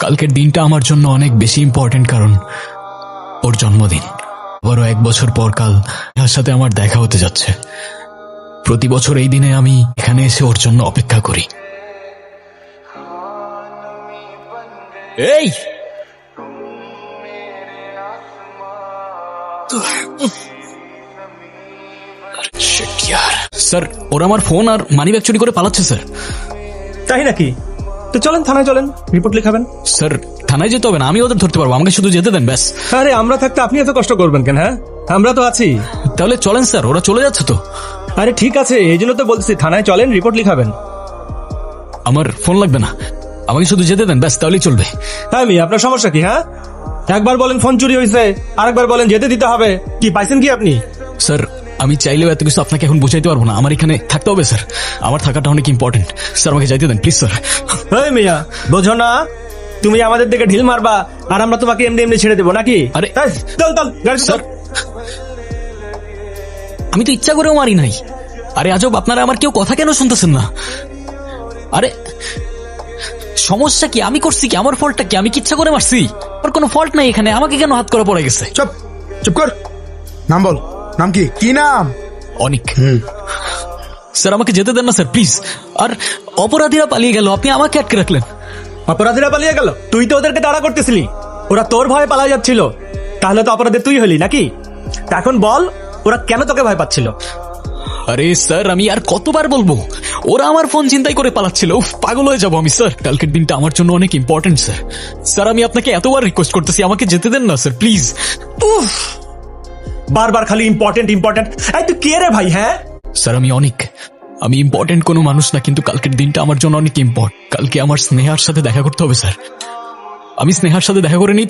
কালকের দিনটা আমার জন্য অনেক বেশি ইম্পর্টেন্ট, কারণ ওর জন্মদিন। আবারও 1 বছর পর কাল তার সাথে আমার দেখা হতে যাচ্ছে। প্রতি বছর এই দিনে আমি এখানে এসে ওর জন্য অপেক্ষা করি। এই স্যার, ওরা আমার ফোন আর মানিব্যাগ চুরি করে পালাচ্ছে স্যার। তাই নাকি? তো চলেন থানায়, চলেন রিপোর্ট লিখাবেন। স্যার, থানায় যেতে হবে না, আমি ওদের ধরতে পারবো, আমাকে শুধু যেতে দেন ব্যাস। আরে আমরা থাকতে আপনি এত কষ্ট করবেন কেন? হ্যাঁ, আমরা তো আছি। তাহলে চলেন স্যার, ওরা চলে যাচ্ছে তো। আরে ঠিক আছে, এই জন্য তো বলছি থানায় চলেন, রিপোর্ট লিখাবেন। আমার ফোন লাগবে না, আমাকে শুধু যেতে দেন ব্যাস, তাহলেই চলবে। হ্যাঁ আপনার সমস্যা কি? হ্যাঁ, একবার বলেন ফোন চুরি হয়েছে, আরেকবার বলেন যেতে দিতে হবে। কি পাইছেন কি আপনি? স্যার, আমি চাইলেও এত কিছু আপনাকে এখন বুঝাইতে পারবো না, আমার এখানে থাকতে হবে স্যার, আমার থাকাটা অনেক ইম্পর্টেন্ট। স্যার আমাকে যাইতে দেন প্লিজ স্যার। এই মিয়া, বোঝো না তুমি আমাদের দিকে ঢিল মারবা আর আমরা তোমাকে এমনি এমনি ছেড়ে দেবো নাকি? আরে চল চল গাড়ি স্যার, আমি তো ইচ্ছা করেও মারি নাই। আরে আজব, আপনারা আমার কেউ কথা কেন শুনতেছেন না? আরে সমস্যা কি? আমি করছি কি? আমার ফল্টটা কি? আমি কি ইচ্ছা করে মারছি? আমার কোনো ফল্ট নাই এখানে, আমাকে কেন হাত করে পড়ে গেছে? চুপ চুপ কর, নাম বল। নাম কি? কি নাম? অনেক। স্যার আমাকে যেতে দেন না স্যার প্লিজ। আর অপরাধীরা পালিয়ে গেল, আপনি আমাকে আটকে রাখলেন। অপরাধীরা পালিয়ে গেল? তুই তো ওদেরকে তাড়া করতেছিলি, ওরা তোর ভয়ে পালা যাচ্ছিল, তাহলে তো অপরাধী তুই হলি নাকি? তা এখন বল ওরা কেন তোকে ভয় পাচ্ছিল? আরে স্যার, আমি আর কতবার বলবো, ওরা আমার ফোন ছিনতাই করে পালাচ্ছিল। উফ, পাগল হয়ে যাবো আমি স্যার। কালকের দিনটা আমার জন্য অনেক ইম্পর্টেন্ট স্যার। স্যার আমি আপনাকে এতবার রিকোয়েস্ট করতেছি, আমাকে যেতে দেন না স্যার প্লিজ। উফ, বারবার খালি ইম্পর্টেন্ট ইম্পর্টেন্ট। এই তুই কে রে ভাই? হ্যাঁ স্যার, আমি অনেক, আমি ইম্পর্টেন্ট কোনো মানুষ না, কিন্তু কালকের দিনটা আমার জন্য অনেক ইম্পর্টেন্ট। কালকে আমার স্নেহার সাথে দেখা করতে হবে স্যার। আমি স্নেহার সাথে দেখা করে নিই,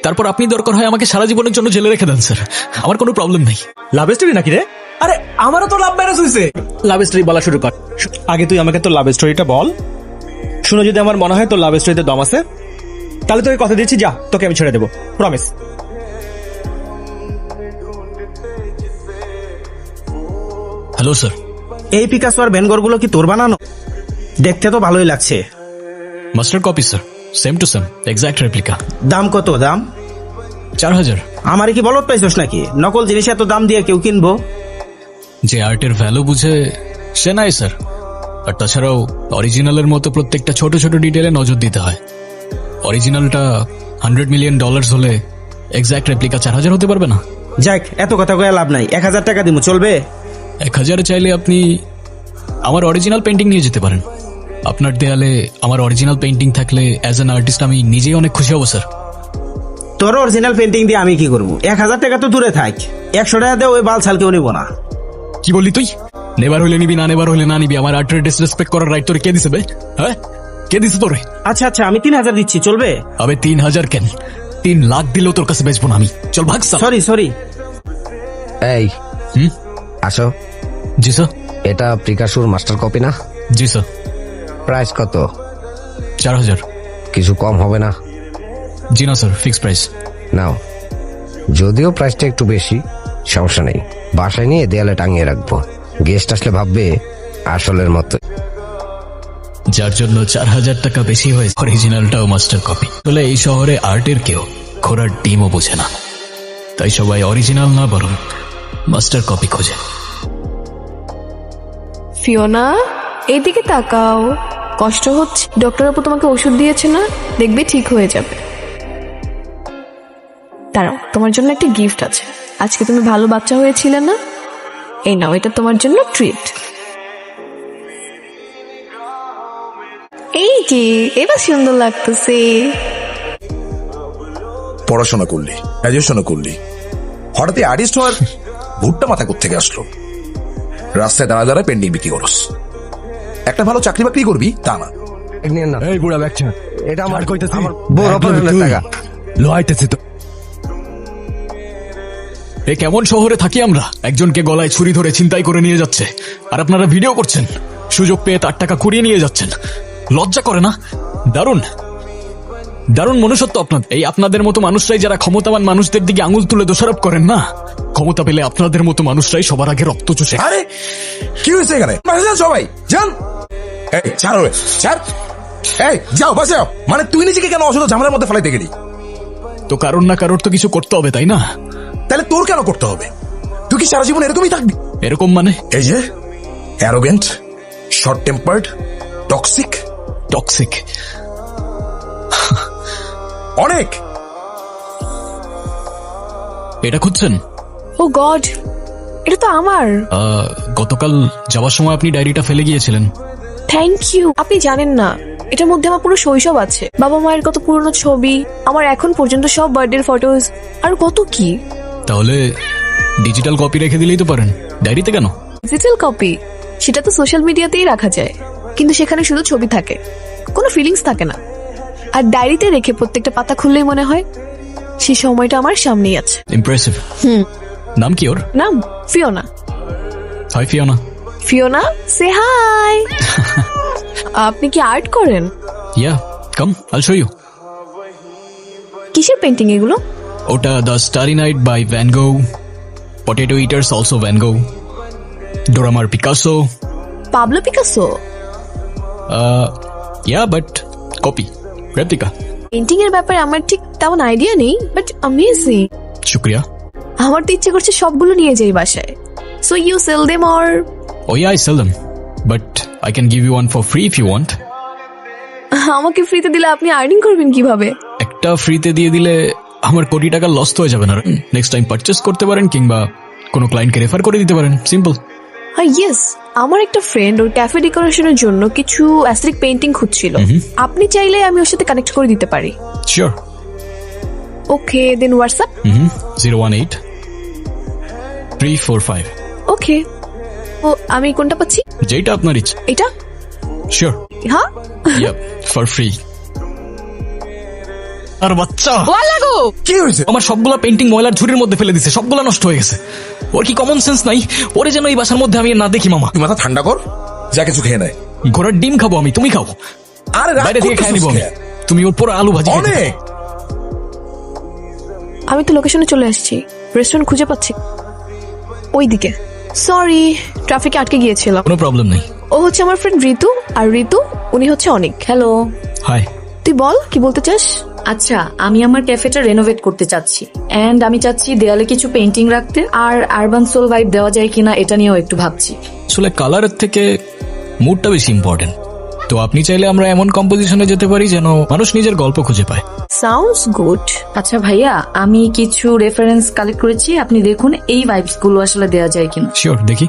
তারপর আপনি দরকার হয় আমাকে সারা জীবনের জন্য জেলে রেখে দেন স্যার, আমার কোনো প্রবলেম নেই। লাভ স্টোরি নাকি রে? আরে আমারও তো লাভ ম্যারেজ হয়েছে। লাভ স্টোরি বলা শুরু কর। আগে তুই আমাকে তোর লাভ স্টোরিটা বল, শুনে যদি আমার মনে হয় তোর লাভ স্টোরিতে দম আছে, তাহলে তোকে কথা দিচ্ছি, যা তোকে আমি ছেড়ে দেবো, প্রমিস। Hello sir. এই পিকাসো আর ভ্যানগড়গুলো কি তোর বানানো? দেখতে তো ভালোই লাগছে। Master copy sir, same to same, exact replica. দাম কত? দাম 4000। আমারে কি বলত পাইছস নাকি? নকল জিনিস এত দাম দিয়ে কেউ কিনবো? যে আর্টের ভ্যালু বুঝে সে নাই স্যার। আর তাছাড়াও অরিজিনালের মতো প্রত্যেকটা ছোট ছোট ডিটেলে নজর দিতে হয়। অরিজিনালটা $100 মিলিয়ন হলে এক্সাক্ট রেপ্লিকা 4000 হতে পারবে না। যাক, এত কথা কয়ে লাভ নাই, 1000 টাকা দিব, চলবে? 1000 চাইলে আপনি আমার অরিজিনাল পেন্টিং নিয়ে যেতে পারেন। আপনার দেয়ালে আমার অরিজিনাল পেন্টিং থাকলে অ্যাজ অ্যান আর্টিস্ট আমি নিজেই অনেক খুশি হব স্যার। তোর অরিজিনাল পেন্টিং দিয়ে আমি কি করবো? 1000 টাকা তো দূরে থাক, 100 টাকা দিয়ে ওই বাল ছাল কেউ নিবো না। কি বললি তুই? নেবার হলে নিবি, না নেবার হলে না নিবি। আমার আর্টের ডিসরেসপেক্ট করার রাইট তোরে কে দিছে বে? হ্যাঁ, কে দিছে তোরে? আচ্ছা আচ্ছা, আমি 3000 দিচ্ছি, চলবে? আবে 3000 কেন, 3 লাখ দিলেও তোর কাছে বেচবো না আমি। চল ভাগ স্যার। Sorry sorry. এই আসো। জি স্যার। এটা পিকাসোর মাস্টার কপি না? জি স্যার। প্রাইস কত? 4000। কিছু কম হবে না? জি না স্যার, ফিক্স প্রাইস। নাও, যদিও প্রাইসটা একটু বেশি, সমস্যা নেই, বাসায় নিয়ে দেয়ালে টাঙিয়ে রাখবো, গেস্ট আসলে ভাববে আসলের মতো। যার জন্য 4000 টাকা বেশি হয়েছে। অরিজিনালটাও মাস্টার কপি বলে এই শহরে আর্টের কেউ ঘোড়ার ডিমও বোঝে না, তাই সবাই অরিজিনাল না বরং মাস্টার কপি খোঁজে। ফিওনা, এইদিকে তাকাও। কষ্ট হচ্ছে? ডক্টর আপু তোমাকে ওষুধ দিয়েছে না? দেখবে ঠিক হয়ে যাবে। দাঁড়াও, তোমার জন্য একটা গিফট আছে। আজকে তুমি ভালো বাচ্চা হয়েছিলে না? এই নাও, এটা তোমার জন্য ট্রিট। এই যে, এবার সুন্দর লাগতেছে। পড়াশোনা করলি, গ্রাজুয়েশন করলি, হঠাৎ আর্টিস্ট হওয়ার ভুট্টা মাথা কোত্থেকে আসলো? রাস্তায় দাঁড়া দাঁড়ায় পেন্টিং বিক্রি করস, একটা ভালো চাকরি বাকরি করবি তা না। এই বুড়া ব্যাগটা, এটা আমার কইতেছি বড় অপারেশনের টাকা লোয়াইতেছি তো। এ কেমন শহরে থাকি আমরা? একজনকে গলায় ছুরি ধরে ছিনতাই করে নিয়ে যাচ্ছে, আর আপনারা ভিডিও করছেন। সুযোগ পেয়ে তার টাকা কুড়িয়ে নিয়ে যাচ্ছেন, লজ্জা করে না? দারুণ দারুণ মনুষ্যত্ব আপনাদের। এই আপনাদের মতো মানুষরাই যারা ক্ষমতাবান মানুষদের দিকে আঙুল তুলে দোষারোপ করেন না, ক্ষমতা পেলে আপনাদের মতো মানুষরাই সবার আগে রক্ত চুষে। আরে কি হয়েছে এখানে? সবাই যান, ছাড়। এই যাও বাঁচাও, মানে তুই নিজেকে কেন অযথা ঝামেলার মধ্যে ফেলাইতে গেলি? তো কারোর না কারোর তো কিছু করতে হবে, তাই না? তাহলে তোর কেন করতে হবে? তুই কি সারা জীবন এরকমই থাকবি? এরকম মানে? এই যে arrogant, short tempered, toxic, toxic? অনেক। এটা খুঁজছেন? ও গড, এটা তো আমার। গতকাল যাওয়ার সময় আপনি ডায়েরিটা ফেলে গিয়েছিলেন। Thank you. আপনি জানেন না, এটার মধ্যে আমার পুরো শৈশব আছে, বাবা মায়ের কত পুরনো ছবি, আমার এখন পর্যন্ত সব বার্থডে ফটোজ, আর কত কি। তাহলে ডিজিটাল কপি রেখে দিলেই তো পারেন, ডায়েরিতে কেন? ডিজিটাল কপি সেটা তো সোশ্যাল মিডিয়াতেই রাখা যায়, কিন্তু সেখানে শুধু ছবি থাকে, কোনো ফিলিংস থাকে না। আর ডায়েরিতে রেখে প্রত্যেকটা পাতা খুললেই মনে হয় সেই সময়টা আমার সামনেই আছে। ইমপ্রেসিভ। নাম কি ওর? নাম ফিওনা। Hi Fiona. ফিওনা, সে হাই। আপনি কি আর্ট করেন? ইয়া, কাম আইল শো ইউ। কিসের পেন্টিং এগুলো? ওটা the Starry Night by van Gogh, Potato Eaters also van Gogh, Dora Maar Picasso. Pablo Picasso? Yeah, but copy, replica. Painting এর ব্যাপারে আমার ঠিক তেমন আইডিয়া নেই, বাট অ্যামেজিং। শুক্রিয়া। আমার তো ইচ্ছে করছে সবগুলো নিয়ে যাই বাসায়। So you sell them or? Oh yeah, I sell them, but I can give you one for free if you want. আমাকে ফ্রিতে দিলে আপনি আর্নিং করবেন কিভাবে? একটা ফ্রিতে দিয়ে দিলে আমার কোটি টাকা লস তো হয়ে যাবে না। নেক্সট টাইম পারচেস করতে পারেন কিংবা কোনো ক্লায়েন্টকে রেফার করে দিতে পারেন, সিম্পল। হ্যাঁ, ইয়েস। আমার একটা ফ্রেন্ড ওর ক্যাফে ডেকোরেশনের জন্য কিছু অ্যাস্থেটিক পেইন্টিং খুঁজছিল। আপনি চাইলে আমি ওর সাথে কানেক্ট করে দিতে পারি। শিওর। ওকে, দেন হোয়াটসঅ্যাপ? 018 345। ওকে। ও, আমি কোনটা পাচ্ছি? যেটা আপনার ইচ্ছা। এটা? শিওর। হ্যাঁ। ইয়া, ফর ফ্রি। আর বাচ্চা লাগো। কি হয়েছে? আমার সবগুলা পেন্টিং ময়লার ঝুড়ির মধ্যে ফেলে দিছে, সবগুলা নষ্ট হয়ে গেছে। ওর কি কমন সেন্স নাই? ওরে যেন এই বাসার মধ্যে আমি আর না দেখি মামা। তুই মাথা ঠান্ডা কর, যা কিছু খেয়ে নেয়। ঘোড়ার ডিম খাবো আমি, তুমি খাও। আরে রাগ বাইরে থেকে খাই নিবো আমি। করতেছিস তুমি ওর পুরো আলু ভাজি কেন? খেতে অনেক। আমি তো লোকেশনে চলে আসছি, রেস্টুরেন্ট খুঁজে পাচ্ছি ওইদিকে। সরি, ট্রাফিকে আটকে গিয়েছিলাম। কোনো প্রবলেম নেই। ও হচ্ছে আমার ফ্রেন্ড ঋতু, আর ঋতু উনি হচ্ছে অনেক। হ্যালো। হাই। তুই বল কি বলতে চাস? আচ্ছা, আমি আমার ক্যাফেটা রেনোভেট করতে চাচ্ছি, এন্ড আমি চাচ্ছি দেয়ালে কিছু পেন্টিং রাখতে, আর আরবান সোল ভাইব দেওয়া যায় কিনা এটা নিয়েও একটু ভাবছি। আসলে কালারের থেকে মুডটা বেশি ইম্পর্টেন্ট। তো আপনি চাইলে আমরা এমন কম্পোজিশনে যেতে পারি যেন মানুষ নিজের গল্প খুঁজে পায়। Sounds good. আচ্ছা ভাইয়া, আমি কিছু রেফারেন্স কালেক্ট করেছি, আপনি দেখুন এই ভাইবস গুলো আসলে দেওয়া যায় কিনা। শিওর, দেখি।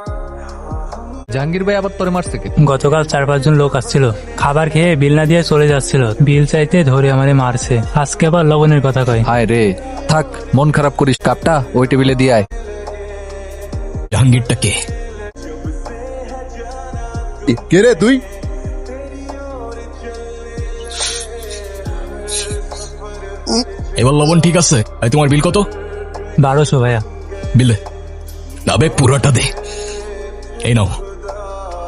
জাহাঙ্গীর ভাই আবার তোরে মারছে কে? গতকাল 4-5 জন লোক আসছিল, খাবার খেয়ে বিল না দিয়ে চলে যাচ্ছিল, বিল চাইতে ধরে আমারে মারছে, আজকে আবার লবণের কথা কয়। হায় রে, থাক মন খারাপ করিস, কাপটা ওই টেবিলে দিয়ে আয়। জাহাঙ্গীরটা কে? কে রে তুই? এবার লবণ ঠিক আছে। এই তোমার বিল কত? 1200 ভাইয়া। বিলে নাবে পুরাটা দে। এই নাও,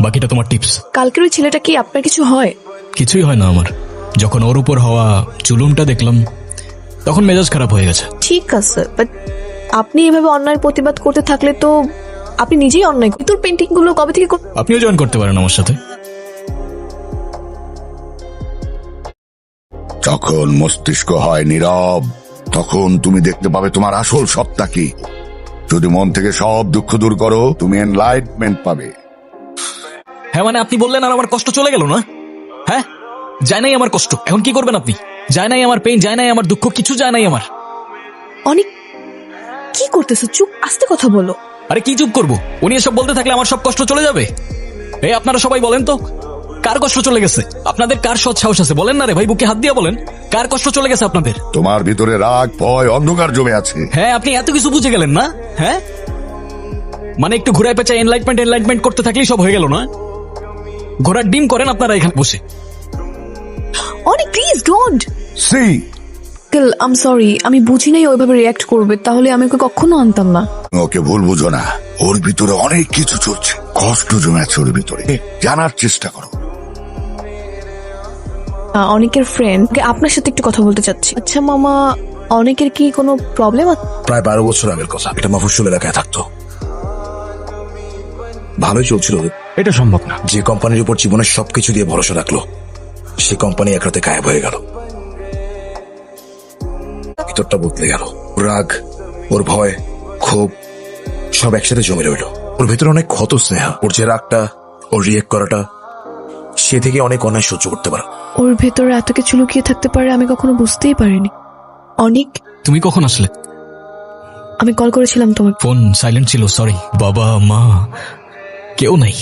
বাকিটা তোমার টিপস। কালকের ওই ছেলেটা কি আপনার কিছু হয়? কিছুই হয় না আমার। যখন ওর উপর হওয়া জুলুমটা দেখলাম তখন মেজাজ খারাপ হয়ে গেছে। ঠিক আছে, বাট আপনি এভাবে অন্যায়ের প্রতিবাদ করতে থাকলে তো আপনি নিজেই অন্যায়। তোর পেন্টিং গুলো কবে থেকে আপনিও জয়েন করতে পারেন আমার সাথে। যখন মস্তিষ্ক হয় নীরব, তখন তুমি দেখতে পাবে তোমার আসল সত্তা কি। যদি মন থেকে সব দুঃখ দূর করো, তুমি এনলাইটমেন্ট পাবে। হ্যাঁ, মানে আপনি বললেন আর আমার কষ্ট চলে গেল না? হ্যাঁ, যায় নাই আমার কষ্ট। এখন কি করবেন আপনি? যায় নাই আমার পেইন, যায় নাই আমার দুঃখ, কিছু যায় নাই আমার। অনেক কি করতেছো? চুপ, আস্তে কথা বলো। আরে কি চুপ করবো? উনি এসব বলতে থাকলে আমার সব কষ্ট চলে যাবে। এই আপনারা সবাই বলেন তো, কার কষ্ট চলে গেছে? আপনাদের কার সৎ সাহস আছে? বলেন না রে ভাই, বুকে হাত দিয়ে বলেন, কার কষ্ট চলে গেছে আপনাদের? তোমার ভিতরে রাগ, ভয়, অন্ধকার জমে আছে। হ্যাঁ, আপনি এত কিছু বুঝে গেলেন না? হ্যাঁ, মানে একটু ঘুরায় পেঁচায় এনলাইটমেন্ট করতে থাকলেই সব হয়ে গেল না? ঘোড়ার ডিম করেন আপনারা এখানে বসে। অনেক please don't. See I am sorry, আমি বুঝি নাই ওইভাবে রিঅ্যাক্ট করবে, তাহলে আমি ওকে কখনো আনতাম না। ওকে ভুল বুঝো না, ওর ভিতরে অনেক কিছু চলছে, কষ্ট জমে আছে ওর ভিতরে, জানার চেষ্টা করো। অনেকের ফ্রেন্ড, আপনার সাথে একটু কথা বলতে চাচ্ছি। আচ্ছা মামা, অনেকের কি কোনো প্রবলেম আছে? প্রায় 12 বছর আগের কথা। এটা মফস্বল এলাকায় থাকতো, ভালোই চলছিল। এটা সম্ভব না। যে কোম্পানির উপর জীবনের সবকিছু দিয়ে ভরসা রাখলো, সে কোম্পানি এক রাতে গায়েব হয়ে গেল। ভিতরটা বদলে গেল। ওর রাগ, ওর ভয়, ক্ষোভ সব একসাথে জমে রইল। ওর ভেতরে অনেক ক্ষত স্নেহা। ওর যে রাগটা, ওর রিয়েক্ট করাটা, সে থেকে অনেক অন্যায় সহ্য করতে পারে। ওর ভেতরে এত কিছু লুকিয়ে থাকতে পারে আমি কখনো বুঝতেই পারিনি। অনেক। তুমি কখন আসলে? আমি কল করেছিলাম তোমাকে। ফোন সাইলেন্ট ছিল, সরি। বাবা মা কেউ নাই।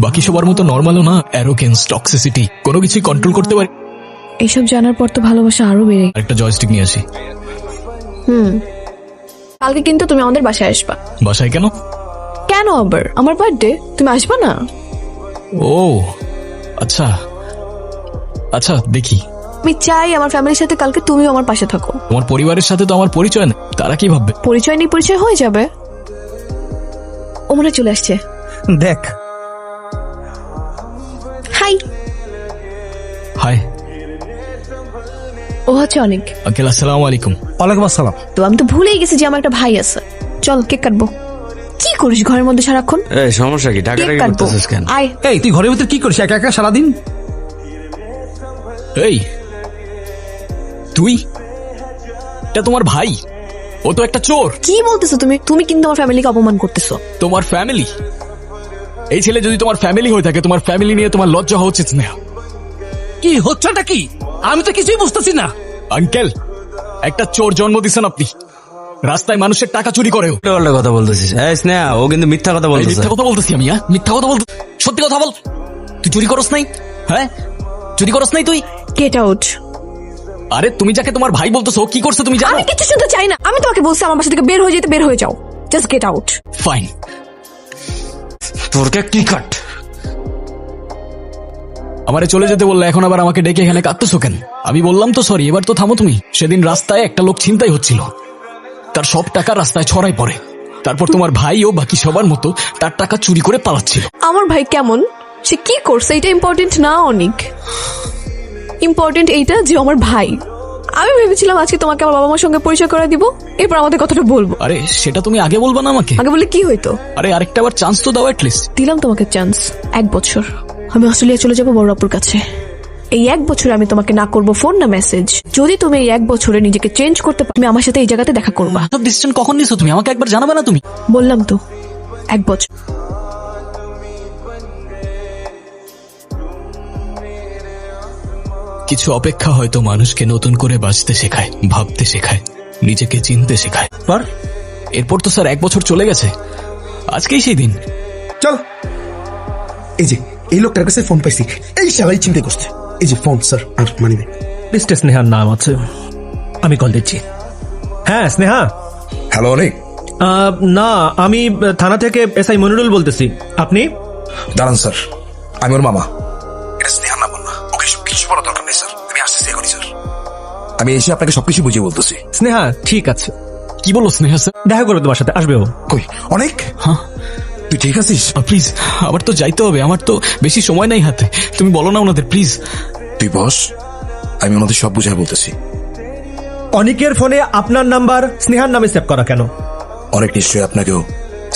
বাকি সবার মতো নর্মালও না, অ্যারোগেন্স, টক্সিসিটি, কোনো কিছু কন্ট্রোল করতে পারি। এইসব জানার পর তো ভালোবাসা আরো বেড়ে। একটা জয়স্টিক নিয়ে আসি। কালকে কিন্তু তুমি আমাদের বাসায় আসবা। বাসায় কেন? কেন আবার? আমার বার্থডে, তুমি আসবা না? ও আচ্ছা আচ্ছা, দেখি। আমি চাই আমার ফ্যামিলির সাথে কালকে তুমিও আমার পাশে থাকো। তোমার পরিবারের সাথে তো আমার পরিচয় নেই, তারা কি ভাববে? পরিচয় নেই, পরিচয় হয়ে যাবে। ও মনে হয় চলে আসছে। দেখ, হাই। হাই। ও হচ্ছে অনেক। আঙ্কেল আসসালামু আলাইকুম। ওয়ালাইকুম আসসালাম। তো আমি তো ভুলেই গেছি যে আমার একটা ভাই আছে। চল কেক কাটবো। কি করিস ঘরের মধ্যে সারাক্ষণ? সমস্যা কি? কেক কাটবো। আয়। এই তুই ঘরের ভিতরে কি করিস একা একা সারাদিন? এই তুই, এটা তোমার ভাই? ও তো একটা চোর। কি বলতেছো তুমি? তুমি কিন্তু আমার ফ্যামিলিকে অপমান করতেছো। তোমার ফ্যামিলি? এই ছেলে যদি তোমার ফ্যামিলি হয়ে থাকে, তোমার ফ্যামিলি নিয়ে তোমার লজ্জা হওয়া উচিত না। কি হচ্ছেটা কি? আমি তো কিছুই বুঝতেছি না। আঙ্কেল, একটা চোর জন্ম দিচ্ছেন আপনি। রাস্তায় মানুষের টাকা চুরি করে। কথা বলতেছিস? স্নেহা, ও কিন্তু মিথ্যা কথা বলতেছে। মিথ্যা কথা বলতেছি আমি? মিথ্যা কথা বলতে? সত্যি কথা বল, তুই চুরি করস নাই? হ্যাঁ, চুরি করস নাই তুই? Get out. আরে তুমি যাকে তোমার ভাই বলতেছো, ও কি করছে তুমি জানো? আমি কিছু শুনতে চাই না। আমি তোমাকে বলছি আমার বাসা থেকে বের হয়ে যেতে, বের হয়ে যাও। Just get out. ফাইন। তোর কি কাট? আমারে চলে যেতে বললে, এখন আবার আমাকে ডেকে এখানে কাঁদতেছো কেন? আমি বললাম তো সরি, এবার তো থামো তুমি। সেদিন রাস্তায় একটা লোক ছিনতাই হচ্ছিল, তার সব টাকা রাস্তায় ছড়াই পড়ে। তারপর তোমার ভাই ও বাকি সবার মতো তার টাকা চুরি করে পালাচ্ছিল। আমার ভাই কেমন, সে কি করছে এটা ইম্পর্টেন্ট না। অনেক ইম্পর্টেন্ট এইটা যে আমার ভাই। আমি ভেবেছিলাম আজকে তোমাকে আমার বাবা মার সঙ্গে পরিচয় করে দিব, এরপর আমাদের কথাটা বলবো। আরে সেটা তুমি আগে বলবা না আমাকে? আগে বললে কি হইতো? আরে আরেকটা আবার চান্স তো দাও অ্যাটলিস্ট। দিলাম তোমাকে চান্স। 1 বছর আমি অস্ট্রেলিয়া চলে যাব বড় আপুর কাছে। এই 1 বছরে আমি তোমাকে না করব ফোন না মেসেজ। যদি তুমি এই 1 বছরে নিজেকে চেঞ্জ করতে পারো, তুমি আমার সাথে এই জায়গাতে দেখা করবা। সব ডিসিশন কখন নিছো তুমি? আমাকে একবার জানাবে না তুমি? বললাম তো 1 বছর। কিছু অপেক্ষা হয়তো মানুষকে নতুন করে বাঁচতে শেখায়, ভাবতে শেখায়, নিজেকে চিনতে শেখায়। এরপর তো স্যার 1 বছর চলে গেছে, আজকেই সেই দিন। চল, এই যে এই লোকটার কাছে ফোন পাইছি, এই সবাই চিন্তা করছে। এই যে ফোন স্যার, আর মানি ব্যাগ। লিস্টে স্নেহার নাম আছে, আমি কল দিচ্ছি। হ্যাঁ স্নেহা। হ্যালো অনেক। না, আমি থানা থেকে এসআই মনিরুল বলতেছি। আপনি? দাঁড়ান স্যার, আমি ওর মামা। এটা স্নেহার নাম না, ওকে কিছু বলার দরকার নেই স্যার। আমি আসতেছি এখনই স্যার। আমি এসে আপনাকে সবকিছু বুঝিয়ে বলতেছি। স্নেহা ঠিক আছে। কি বলো স্নেহা স্যার? দেখা করবে তোমার সাথে, আসবে ও। কই অনেক? হ্যাঁ, তুই ঠিক আছিস? প্লিজ, আবার তো যাইতে হবে, আমার তো বেশি সময় নাই হাতে। তুমি বলো না ওনাদের প্লিজ। তুই বস, আমি ওনাদের সব বুঝাই বলতেছি। অনেকের ফোনে আপনার নাম্বার স্নেহার নামে সেভ করা কেন? অনেক নিশ্চয়ই আপনাকেও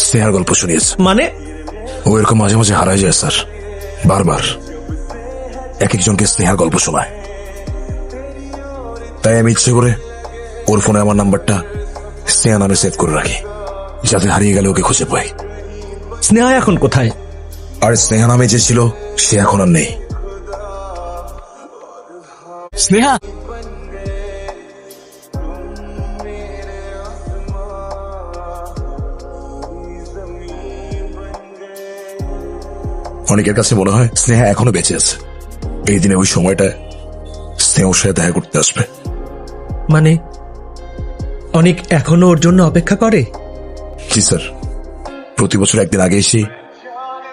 স্নেহার গল্প শুনিয়েছে। মানে? ও এরকম মাঝে মাঝে হারায় যায় স্যার, বারবার এক একজনকে স্নেহার গল্প শোনায়। তাই আমি ইচ্ছে করে ওর ফোনে আমার নাম্বারটা স্নেহা নামে সেভ করে রাখি, যাতে হারিয়ে গেলে ওকে খুঁজে পাই। স্নেহা এখন কোথায়? আর স্নেহা নামে যে ছিল সে এখন আর নেই। স্নেহা, অনেকের কাছে মনে হয় স্নেহা এখনো বেঁচে আছে। এই দিনে ওই সময়টা স্নেহার সাথে দেখা করতে আসবে। মানে অনেক এখনো ওর জন্য অপেক্ষা করে? জি স্যার, প্রতি বছর একদিন আগে এসে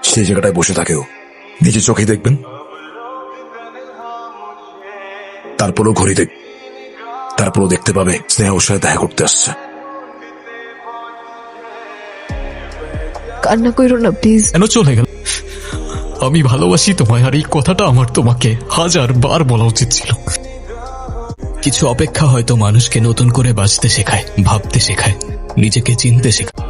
সেই জায়গাটায় বসে থাকেও, নিজে চোখে দেখবেন। তারপরও ঘড়ি দেখ, তারপরও দেখতে পাবে স্নেহা ওর সাথে দেখা করতে আসছে। কান্না কইরো না প্লিজ। কেন চলে গেল? আমি ভালোবাসি তোমায়, আর এই কথাটা আমার তোমাকে 1000 বার বলা উচিত ছিল। কিছু অপেক্ষা হয়তো মানুষকে নতুন করে বাঁচতে শেখায়, ভাবতে শেখায়, নিজেকে চিনতে শেখায়।